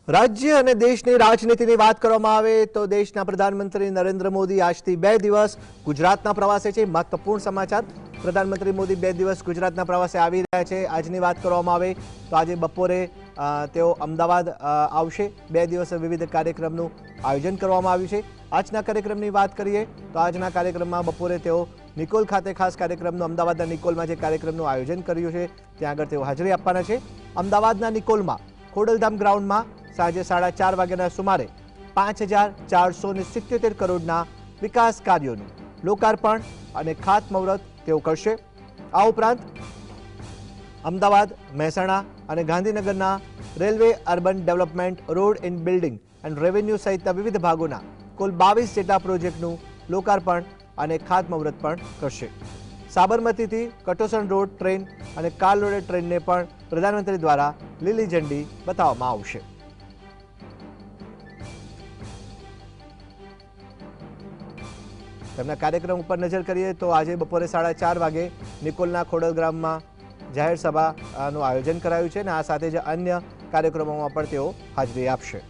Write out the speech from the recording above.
રાજ્ય અને દેશની રાજનીતિની વાત કરવામાં આવે તો દેશના પ્રધાનમંત્રી નરેન્દ્ર મોદી આજથી 2 દિવસ ગુજરાતના પ્રવાસે છે। મહત્વપૂર્ણ સમાચાર, પ્રધાનમંત્રી મોદી 2 દિવસ ગુજરાતના પ્રવાસે આવી રહ્યા છે। આજની વાત કરવામાં આવે તો આજે બપોરે તેઓ અમદાવાદ આવશે। 2 દિવસ વિવિધ કાર્યક્રમનું આયોજન કરવામાં આવ્યું છે। આજના કાર્યક્રમની વાત કરીએ તો આજના કાર્યક્રમમાં બપોરે તેઓ નિકોલ ખાતે ખાસ કાર્યક્રમનું અમદાવાદના નિકોલમાં જે કાર્યક્રમનું આયોજન કર્યું છે ત્યાં આગળ તેઓ હાજરી આપવાના છે। અમદાવાદના નિકોલમાં ખોડલધામ ગ્રાઉન્ડમાં સાંજે 4:30 વાગ્યાના સુમારે 5,477 કરોડના વિકાસ કાર્યોનું લોકાર્પણ અને ખાતમુહૂર્ત તેઓ કરશે। આ ઉપરાંત અમદાવાદ, મહેસાણા અને ગાંધીનગરના railway, urban development, road in building and revenue સહિતના વિવિધ ભાગોના કુલ 22 જેટલા પ્રોજેક્ટનું લોકાર્પણ અને ખાતમુહૂર્ત પણ કરશે। સાબરમતીથી કટોસણ રોડ ટ્રેન અને કાલ રોડ ટ્રેનને પણ પ્રધાનમંત્રી દ્વારા લીલી ઝંડી બતાવવામાં આવશે। તેમના કાર્યક્રમ ઉપર નજર કરીએ તો આજે બપોરે 4:30 વાગે નિકોલના ખોડલગ્રામમાં જાહેર સભાનું આયોજન કરાયું છે અને આ સાથે જ અન્ય કાર્યક્રમોમાં પણ તેઓ હાજરી આપશે।